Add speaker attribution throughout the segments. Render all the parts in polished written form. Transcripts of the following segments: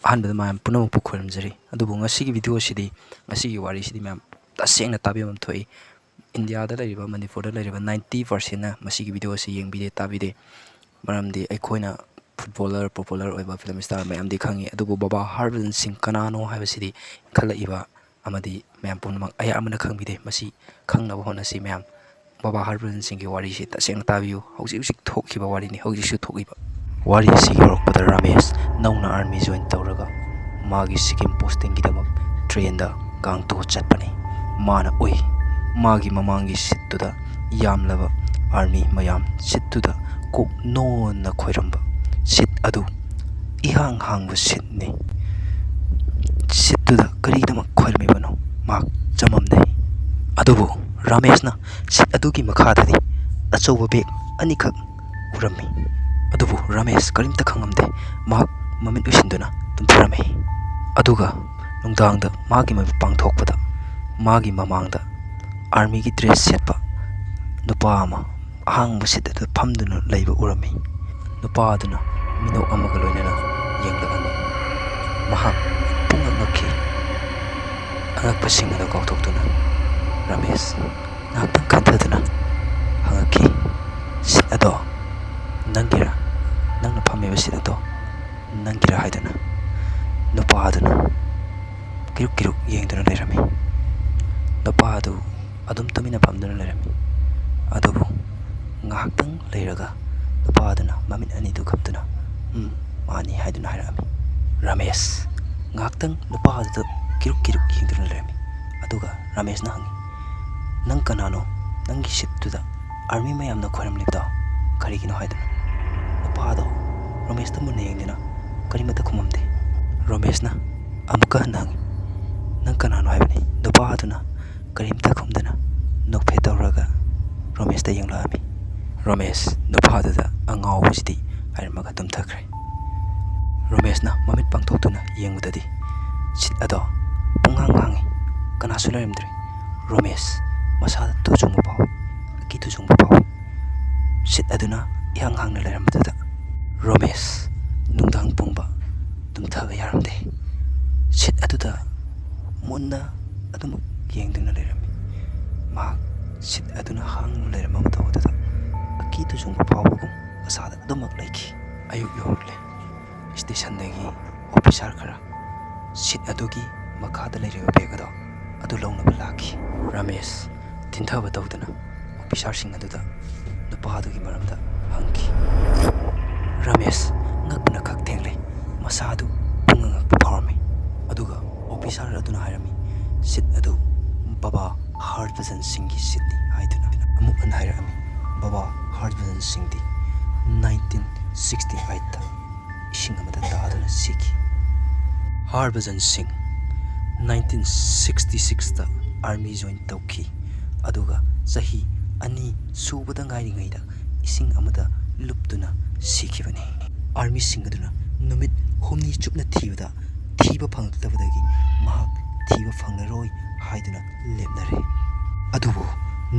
Speaker 1: ꯑꯍꯥꯟꯕꯗ ꯃꯌꯥꯝ ꯄꯨꯝꯅꯃꯛꯄꯨ ꯈꯣꯏꯔꯝꯖꯔꯤ ꯑꯗꯨꯕꯨ ꯉꯁꯤꯒꯤ ꯚꯤꯗꯤꯑꯣꯁꯤꯗꯤ ꯉꯁꯤꯒꯤ ꯋꯥꯔꯤꯁꯤꯗꯤ ꯃꯌꯥꯝ ꯇꯁꯦꯡꯅ ꯇꯥꯕꯤꯕ ꯑꯃ ꯊꯣꯛꯏ ꯏꯟꯗꯤꯌꯥꯗ ꯂꯩꯔꯤꯕ ꯃꯅꯤꯄꯨꯔꯗ ꯂꯩꯔꯤꯕ 90%ꯅ ꯃꯁꯤꯒꯤ ꯚꯤꯗꯤꯑꯣꯁꯤ ꯌꯦꯡꯕꯤꯗꯦ ꯇꯥꯕꯤꯗꯦ ꯃꯔꯝꯗꯤ ꯑꯩꯈꯣꯏꯅ ꯐꯨꯠꯕꯣꯂꯔ ꯄꯣꯄꯨꯂꯔ ꯑꯣꯏꯕ ꯐꯤꯂꯝ ꯁ꯭ꯇꯥꯔ ꯃꯌꯥꯝꯗꯤ ꯈꯪꯉꯤ ꯑꯗꯨꯕꯨ ꯕꯕꯥ ꯍꯔꯚꯖꯟ ꯁꯤꯡ ꯀꯅꯥꯅꯣ ꯍꯥꯏꯕꯁꯤꯗꯤ ꯏꯟꯈꯠꯂꯛꯏꯕ ꯑꯃꯗꯤ ꯃꯌꯥꯝ ꯄꯨꯝꯅꯃꯛ ꯑꯌꯥꯝꯕꯅ ꯈꯪꯕꯤꯗꯦ ꯃꯁꯤ ꯈꯪꯅꯕ ꯍꯣꯠꯅꯁꯤ ꯃꯌꯥꯝ ꯕꯕꯥ ꯍꯔꯚꯖꯟ ꯁꯤꯡꯒꯤ ꯋꯥꯔꯤꯁꯤ ꯇꯁꯦꯡꯅ ꯇꯥꯕꯤꯌꯨ ꯍꯧꯖꯤꯛ ꯍꯧꯖꯤꯛ ꯊꯣꯛꯈꯤꯕ ꯋꯥꯔꯤꯅꯤ ꯍꯧꯖꯤꯛꯁꯨ ꯊꯣꯛꯏꯕ ꯋꯥꯔꯤ ꯑꯁꯤꯒꯤ ꯍꯧꯔꯛꯄꯗ ꯔꯥꯃꯦꯁ ꯅꯧꯅ ꯑꯥꯔꯃꯤ ꯖꯣꯏꯟ ꯇꯧꯔꯒ ꯃꯥꯒꯤ ꯁꯤꯛꯀꯤꯝ ꯄꯣꯁꯇꯤꯡꯒꯤꯗꯃꯛ ꯇ꯭ꯔꯦꯟꯗ ꯒꯥꯡꯇꯣ ꯆꯠꯄꯅꯤ ꯃꯥꯅ ꯎꯏ ꯃꯥꯒꯤ ꯃꯃꯥꯡꯒꯤ ꯁꯤꯠꯇꯨꯗ ꯌꯥꯝꯂꯕ ꯑꯥꯔꯃꯤ ꯃꯌꯥꯝ ꯁꯤꯠꯇꯨꯗ ꯀꯣꯛ ꯅꯣꯟꯅ ꯈꯣꯏꯔꯝꯕ ꯁꯤꯠ ꯑꯗꯨ ꯏꯍꯥꯡ ꯍꯥꯡꯕ ꯁꯤꯠꯅꯤ ꯁꯤꯠꯇꯨꯗ ꯀꯔꯤꯒꯤꯗꯃꯛ ꯈꯣꯏꯔꯝꯃꯤꯕꯅꯣ ꯃꯍꯥꯛ ꯆꯃꯝꯅꯩ ꯑꯗꯨꯕꯨ ꯔꯥꯃꯦꯁꯅ ꯁꯤꯠ ꯑꯗꯨꯒꯤ ꯃꯈꯥꯗꯗꯤ ꯑꯆꯧꯕ ꯕꯦꯒ ꯑꯅꯤꯈꯛ ꯎꯔꯝꯃꯤ ꯑꯗꯨꯕꯨ ꯔꯥꯃꯦꯁ ꯀꯔꯤꯝꯇ ꯈꯪꯉꯝꯗꯦ ꯃꯍꯥꯛ ꯃꯃꯤꯠ ꯎꯏꯁꯤꯟꯗꯨꯅ ꯇꯨꯝꯊꯔꯝꯃꯤ ꯑꯗꯨꯒ ꯅꯨꯡꯗꯥꯡꯗ ꯃꯥꯒꯤ ꯃꯃꯤꯠ ꯄꯥꯡꯊꯣꯛꯄꯗ ꯃꯥꯒꯤ ꯃꯃꯥꯡꯗ ꯑꯥꯔꯃꯤꯒꯤ ꯗ꯭ꯔꯦꯁ ꯁꯦꯠꯄ ꯅꯨꯄꯥ ꯑꯃ ꯑꯍꯥꯡꯕ ꯁꯤꯠ ꯑꯗꯨꯗ ꯐꯝꯗꯨꯅ ꯂꯩꯕ ꯎꯔꯝꯃꯤ ꯅꯨꯄꯥ ꯑꯗꯨꯅ ꯃꯤꯅꯣꯛ ꯑꯃꯒ ꯂꯣꯏꯅꯅ ꯌꯦꯡꯂꯛꯑꯝꯃꯤ ꯃꯍꯥꯛ ꯄꯨꯡꯉꯛ ꯉꯛꯈꯤ ꯑꯉꯛꯄꯁꯤꯡ ꯑꯗꯨ ꯀꯥꯎꯊꯣꯛꯇꯨꯅ ꯔꯥꯃꯦꯁ ꯉꯥꯏꯍꯥꯛꯇꯪ ꯈꯟꯊꯗꯨꯅ ꯍꯪꯉꯛꯈꯤ ꯁꯤꯠ ꯑꯗꯣ ꯅꯪꯒꯤꯔ ꯅꯪꯅ ꯐꯝꯃꯤꯕ ꯁꯤꯠ ꯑꯗꯣ ꯅꯪꯒꯤꯔ ꯍꯥꯏꯗꯨꯅ ꯅꯨꯄꯥ ꯑꯗꯨꯅ ꯀꯤꯔꯨꯛ ꯀꯤꯔꯨꯛ ꯌꯦꯡꯗꯨꯅ ꯂꯩꯔꯝꯃꯤ ꯅꯨꯄꯥ ꯑꯗꯨ ꯑꯗꯨꯝ ꯇꯨꯃꯤꯟꯅ ꯐꯝꯗꯨꯅ ꯂꯩꯔꯝꯃꯤ ꯑꯗꯨꯕꯨ ꯉꯥꯏꯍꯥꯛꯇꯪ ꯂꯩꯔꯒ ꯅꯨꯄꯥ ꯑꯗꯨꯅ ꯃꯃꯤꯠ ꯑꯅꯤꯗꯨ ꯈꯞꯇꯨꯅ ꯃꯥꯅꯤ ꯍꯥꯏꯗꯨꯅ ꯍꯥꯏꯔꯛꯑꯝꯃꯤ ꯔꯥꯃꯦꯁ ꯉꯥꯏꯍꯥꯛꯇꯪ ꯅꯨꯄꯥ ꯑꯗꯨꯗ ꯀꯤꯔꯨꯛ ꯀꯤꯔꯨꯛ ꯌꯦꯡꯗꯨꯅ ꯂꯩꯔꯝꯃꯤ ꯑꯗꯨꯒ ꯔꯥꯃꯦꯁꯅ ꯍꯪꯉꯤ ꯅꯪ ꯀꯅꯥꯅꯣ ꯅꯪꯒꯤ ꯁꯤꯠꯇꯨꯗ ꯑꯥꯔꯃꯤ ꯃꯌꯥꯝꯅ ꯈꯣꯏꯔꯝꯂꯤꯕꯗꯣ ꯀꯔꯤꯒꯤꯅꯣ ꯍꯥꯏꯗꯨꯅ ꯅꯨꯄꯥꯗꯣ ꯔꯣꯃꯦꯁꯇ ꯃꯨꯟꯅ ꯌꯦꯡꯗꯨꯅ ꯀꯔꯤꯃꯠꯇ ꯈꯨꯝꯃꯝꯗꯦ ꯔꯣꯃꯦꯁꯅ ꯑꯃꯨꯛꯀ ꯍꯟꯅ ꯍꯪꯉꯤ ꯅꯪ ꯀꯅꯥꯅꯣ ꯍꯥꯏꯕꯅꯤ ꯅꯨꯄꯥ ꯑꯗꯨꯅ ꯀꯔꯤꯝꯇ ꯈꯨꯝꯗꯅ ꯅꯣꯛꯐꯦꯠ ꯇꯧꯔꯒ ꯔꯣꯃꯦꯁꯇ ꯌꯦꯡꯂꯛꯑꯝꯃꯤ ꯔꯣꯃꯦꯁ ꯅꯨꯄꯥꯗꯨꯗ ꯑꯉꯥꯎꯕꯁꯤꯗꯤ ꯍꯥꯏꯔꯝꯃꯒ ꯇꯨꯝꯊꯈ꯭ꯔꯦ ꯔꯣꯃꯦꯁꯅ ꯃꯃꯤꯠ ꯄꯥꯡꯊꯣꯛꯇꯨꯅ ꯌꯦꯡꯕꯗꯗꯤ ꯁꯤꯠ ꯑꯗꯣ ꯄꯨꯡꯍꯥꯡ ꯍꯥꯡꯉꯤ ꯀꯅꯥꯁꯨ ꯂꯩꯔꯝꯗ꯭ꯔꯦ ꯔꯣꯃꯦꯁ ꯃꯁꯥꯗ ꯇꯨꯖꯨꯡꯕ ꯐꯥꯎꯏ ꯑꯀꯤ ꯇꯨꯖꯨꯡꯕ ꯐꯥꯎꯏ ꯁꯤꯠ ꯑꯗꯨꯅ ꯏꯍꯥꯡ ꯍꯥꯡꯅ ꯂꯩꯔꯝꯕꯗꯨꯗ ꯔꯣꯃꯦꯁ ꯅꯨꯡꯗꯥꯡ ꯄꯨꯡꯕ ꯇꯨꯝꯊꯕ ꯌꯥꯔꯝꯗꯦ ꯁꯤꯠ ꯑꯗꯨꯗ ꯃꯨꯟꯅ ꯑꯗꯨꯃꯛ ꯌꯦꯡꯗꯨꯅ ꯂꯩꯔꯝꯃꯤ ꯃꯍꯥꯛ ꯁꯤꯠ ꯑꯗꯨꯅ ꯍꯥꯡꯅ ꯂꯩꯔꯝꯕ ꯃꯇꯧ ꯑꯗꯨꯗ ꯑꯀꯤ ꯇꯨꯖꯨꯡꯕ ꯐꯥꯎꯕꯒꯨꯝ ꯃꯁꯥꯗ ꯑꯗꯨꯃꯛ ꯂꯩꯈꯤ ꯑꯌꯨꯛ ꯌꯧꯔꯛꯂꯦ ꯁ꯭ꯇꯦꯁꯟꯗꯒꯤ ꯑꯣꯐꯤꯁꯥꯔ ꯈꯔ ꯁꯤꯠ ꯑꯗꯨꯒꯤ ꯃꯈꯥꯗ ꯂꯩꯔꯤꯕ ꯕꯦꯒ ꯑꯗꯨ ꯂꯧꯅꯕ ꯂꯥꯛꯈꯤ ꯔꯥꯃꯦꯁ ꯊꯤꯟꯊꯕ ꯇꯧꯗꯨꯅ ꯑꯣꯐꯤꯁꯥꯔꯁꯤꯡ ꯑꯗꯨꯗ ꯅꯨꯄꯥ ꯑꯗꯨꯒꯤ ꯃꯔꯝꯗ ꯍꯪꯈꯤ ꯔꯥꯃꯦꯁ ꯉꯛꯄꯅ ꯈꯛ ꯊꯦꯡꯂꯦ ꯃꯁꯥ ꯑꯗꯨ ꯄꯨꯡꯉꯛ ꯉꯛꯄ ꯐꯥꯎꯔꯝꯃꯤ ꯑꯗꯨꯒ ꯑꯣꯐꯤꯁꯥꯔ ꯑꯗꯨꯅ ꯍꯥꯏꯔꯝꯃꯤ ꯁꯤꯠ ꯑꯗꯨ ꯕꯕꯥ ꯍꯔꯚꯖꯟ ꯁꯤꯡꯒꯤ ꯁꯤꯠꯅꯤ ꯍꯥꯏꯗꯨꯅ ꯑꯃꯨꯛ ꯍꯟꯅ ꯍꯥꯏꯔꯛꯑꯝꯃꯤ ꯕꯕꯥ ꯍꯔꯚꯖꯟ ꯁꯤꯡꯗꯤ 1968ꯇ ꯏꯁꯤꯡ ꯑꯃꯗ ꯇꯥꯗꯨꯅ ꯁꯤꯈꯤ ꯍꯔꯚꯖꯟ ꯁꯤꯡ 1966ꯇ ꯑꯥꯔꯃꯤ ꯖꯣꯏꯟ ꯇꯧꯈꯤ ꯑꯗꯨꯒ ꯆꯍꯤ 2 ꯁꯨꯕꯗ ꯉꯥꯏꯔꯤꯉꯩꯗ ꯏꯁꯤꯡ ꯑꯃꯗ ꯂꯨꯞꯇꯨꯅ ꯁꯤꯈꯤꯕꯅꯤ ꯑꯥꯔꯃꯤꯁꯤꯡ ꯑꯗꯨꯅ ꯅꯨꯃꯤꯠ 6 ꯆꯨꯞꯅ ꯊꯤꯕꯗ ꯊꯤꯕ ꯐꯪꯂꯛꯇꯕꯗꯒꯤ ꯃꯍꯥꯛ ꯊꯤꯕ ꯐꯪꯂꯔꯣꯏ ꯍꯥꯏꯗꯨꯅ ꯂꯦꯞꯅꯔꯦ ꯑꯗꯨꯕꯨ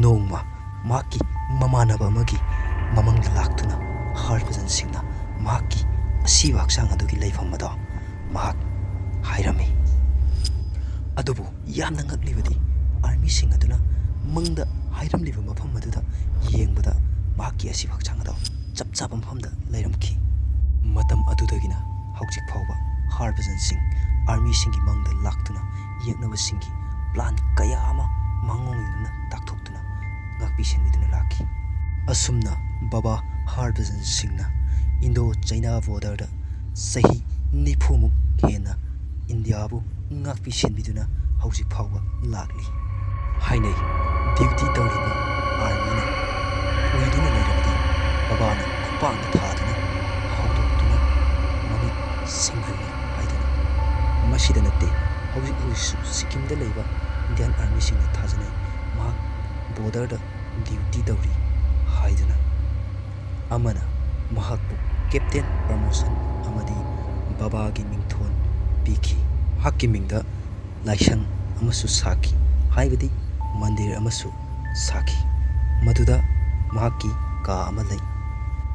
Speaker 1: ꯅꯣꯡꯃ ꯃꯍꯥꯛꯀꯤ ꯃꯃꯥꯟꯅꯕ ꯑꯃꯒꯤ ꯃꯃꯪꯗ ꯂꯥꯛꯇꯨꯅ ꯍꯔꯚꯖꯟ ꯁꯤꯡꯅ ꯃꯍꯥꯛꯀꯤ ꯑꯁꯤꯕ ꯍꯛꯆꯥꯡ ꯑꯗꯨꯒꯤ ꯂꯩꯐꯝ ꯑꯗꯣ ꯃꯍꯥꯛ ꯍꯥꯏꯔꯝꯃꯤ ꯑꯗꯨꯕꯨ ꯌꯥꯝꯅ ꯉꯛꯂꯤꯕꯗꯤ ꯑꯥꯔꯃꯤꯁꯤꯡ ꯑꯗꯨꯅ ꯃꯪꯗ ꯍꯥꯏꯔꯝꯂꯤꯕ ꯃꯐꯝ ꯑꯗꯨꯗ ꯌꯦꯡꯕꯗ ꯃꯍꯥꯛꯀꯤ ꯑꯁꯤꯕ ꯍꯛꯆꯥꯡ ꯑꯗꯣ ꯆꯞ ꯆꯥꯕ ꯃꯐꯝꯗ ꯂꯩꯔꯝꯈꯤ ꯃꯇꯝ ꯑꯗꯨꯗꯒꯤꯅ ꯍꯧꯖꯤꯛ ꯐꯥꯎꯕ ꯍꯔꯚꯖꯟ ꯁꯤꯡ ꯑꯥꯔꯃꯤꯁꯤꯡꯒꯤ ꯃꯪꯗ ꯂꯥꯛꯇꯨꯅ ꯌꯦꯛꯅꯕꯁꯤꯡꯒꯤ ꯄ꯭ꯂꯥꯟ ꯀꯌꯥ ꯑꯃ ꯃꯥꯡꯑꯣꯏꯅꯅ ꯇꯥꯛꯊꯣꯛꯇꯨꯅ ꯉꯥꯛꯄꯤ ꯁꯦꯟꯕꯤꯗꯨꯅ ꯂꯥꯛꯈꯤ ꯑꯁꯨꯝꯅ ꯕꯕꯥ ꯍꯔꯚꯖꯟ ꯁꯤꯡꯅ ꯏꯟꯗꯣ ꯆꯩꯅꯥ ꯕꯣꯔꯗꯔꯗ ꯆꯍꯤ 90ꯃꯨꯛ ꯍꯦꯟꯅ ꯏꯟꯗꯤꯌꯥꯕꯨ ꯉꯥꯛꯄꯤ ꯁꯦꯟꯕꯤꯗꯨꯅ ꯍꯧꯖꯤꯛ ꯐꯥꯎꯕ ꯂꯥꯛꯂꯤ ꯍꯥꯏꯅꯩ ꯗ꯭ꯌꯨꯇꯤ ꯇꯧꯔꯤꯕ ꯑꯥꯔꯃꯤꯅ ꯎꯏꯗꯨꯅ ꯂꯩꯔꯕꯗꯤ ꯕꯕꯥꯅ ꯈꯨꯄꯥꯛꯅ ꯊꯥꯗꯨꯅ ꯍꯧꯗꯣꯛꯇꯨꯅ ꯃꯃꯤꯠ ꯁꯤꯡꯍꯜꯂꯤ ꯍꯥꯏꯗꯨꯅ ꯃꯁꯤꯗ ꯅꯠꯇꯦ ꯍꯧꯖꯤꯛ ꯍꯧꯖꯤꯛꯁꯨ ꯁꯤꯛꯀꯤꯝꯗ ꯂꯩꯕ ꯏꯟꯗꯤꯌꯥꯟ ꯑꯥꯔꯃꯤꯁꯤꯡꯅ ꯊꯥꯖꯅꯩ ꯃꯍꯥꯛ ꯕꯣꯔꯗꯔꯗ ꯗ꯭ꯌꯨꯇꯤ ꯇꯧꯔꯤ ꯍꯥꯏꯗꯨꯅ ꯑꯃꯅ ꯃꯍꯥꯛꯄꯨ ꯀꯦꯞꯇꯦꯟ ꯄ꯭ꯔꯃꯣꯁꯟ ꯑꯃꯗꯤ ꯕꯕꯥꯒꯤ ꯃꯤꯡꯊꯣꯟ ꯄꯤꯈꯤ ꯃꯍꯥꯛꯀꯤ ꯃꯤꯡꯗ ꯂꯥꯏꯁꯪ ꯑꯃꯁꯨ ꯁꯥꯈꯤ ꯍꯥꯏꯕꯗꯤ ꯃꯟꯗꯤꯔ ꯑꯃꯁꯨ ꯁꯥꯈꯤ ꯃꯗꯨꯗ ꯃꯍꯥꯛꯀꯤ ꯀꯥ ꯑꯃ ꯂꯩ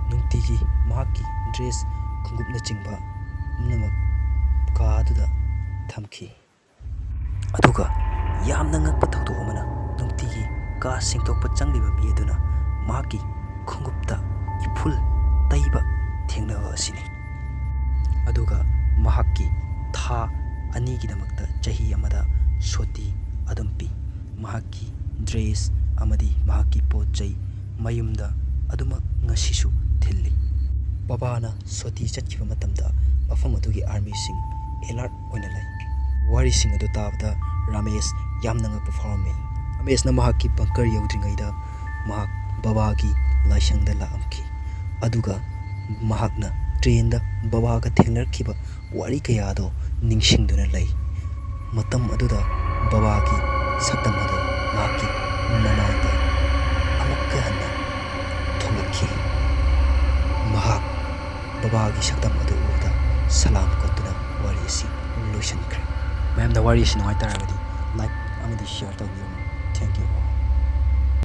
Speaker 1: ꯅꯨꯡꯇꯤꯒꯤ ꯃꯍꯥꯛꯀꯤ ꯗ꯭ꯔꯦꯁ ꯈꯣꯡꯎꯞꯅꯆꯤꯡꯕ ꯄꯨꯝꯅꯃꯛ ꯀꯥ ꯊꯝꯈꯤ꯫ ꯑꯗꯨꯒ ꯌꯥꯝꯅ ꯉꯛꯄ ꯊꯧꯗꯣꯛ ꯑꯃꯅ ꯅꯨꯡꯇꯤꯒꯤ ꯀꯥ ꯁꯦꯡꯗꯣꯛꯄ ꯆꯪꯂꯤꯕ ꯃꯤ ꯑꯗꯨꯅ ꯃꯍꯥꯛꯀꯤ ꯈꯣꯡꯎꯞꯇ ꯏꯐꯨꯜ ꯇꯩꯕ ꯊꯦꯡꯅꯕ ꯑꯁꯤꯅꯤ꯫ ꯑꯗꯨꯒ ꯃꯍꯥꯛꯀꯤ ꯊꯥ 2ꯒꯤꯗꯃꯛꯇ ꯆꯍꯤ ꯑꯃꯗ ꯁꯣꯇꯤ ꯑꯗꯨꯝ ꯄꯤ꯫ ꯃꯍꯥꯛꯀꯤ ꯗ꯭ꯔꯦꯁ ꯑꯃꯗꯤ ꯃꯍꯥꯛꯀꯤ ꯄꯣꯠ ꯆꯩ ꯃꯌꯨꯝꯗ ꯑꯗꯨꯃꯛ ꯉꯁꯤꯁꯨ ꯊꯤꯜꯂꯤ꯫ ꯕꯕꯥꯅ ꯁꯣꯇꯤ ꯆꯠꯈꯤꯕ ꯃꯇꯝꯗ ꯃꯐꯝ ꯑꯗꯨꯒꯤ ꯑꯥꯔꯃꯤꯁꯤꯡ ꯑꯦꯂꯔꯠ ꯑꯣꯏꯅ ꯂꯩ꯫ ꯋꯥꯔꯤꯁꯤꯡ ꯑꯗꯨ ꯇꯥꯕꯗ ꯔꯥꯃꯦꯁ ꯌꯥꯝꯅ ꯉꯛꯄ ꯐꯥꯎꯔꯝꯃꯤ꯫ ꯔꯥꯃꯦꯁꯅ ꯃꯍꯥꯛꯀꯤ ꯕꯪꯀꯔ ꯌꯧꯗ꯭ꯔꯤꯉꯩꯗ ꯃꯍꯥꯛ ꯕꯕꯥꯒꯤ ꯂꯥꯏꯁꯪꯗ ꯂꯥꯛꯑꯝꯈꯤ꯫ ꯑꯗꯨꯒ ꯃꯍꯥꯛꯅ ꯇ꯭ꯔꯦꯟꯗ ꯕꯕꯥꯒ ꯊꯦꯡꯅꯔꯛꯈꯤꯕ ꯋꯥꯔꯤ ꯀꯌꯥꯗꯣ ꯅꯤꯡꯁꯤꯡꯗꯨꯅ ꯂꯩ꯫ ꯃꯇꯝ ꯑꯗꯨꯗ ꯕꯕꯥꯒꯤ ꯁꯛꯇꯝ ꯑꯗꯨ ꯃꯍꯥꯛꯀꯤ ꯃꯃꯥꯡꯗ ꯑꯃꯨꯛꯀ ꯍꯟꯅ ꯊꯣꯛꯂꯛꯈꯤ꯫ ꯃꯍꯥꯛ ꯕꯕꯥꯒꯤ ꯁꯛꯇꯝ ꯑꯗꯨ ꯎꯕꯗ ꯁꯂꯥꯝ ꯀꯣꯠꯇꯨꯅ ꯋꯥꯔꯤ ꯑꯁꯤ ꯂꯣꯏꯁꯤꯟꯈ꯭ꯔꯦ꯫ ꯃꯌꯥꯝꯅ ꯋꯥꯔꯤ ꯑꯁꯤ ꯅꯨꯡꯉꯥꯏ ꯇꯥꯔꯒꯗꯤ ꯂꯥꯏꯛ ꯑꯃꯗꯤ ꯁꯤꯌꯔ ꯇꯧꯕꯤꯔꯝꯃꯨ꯫ Thank you all.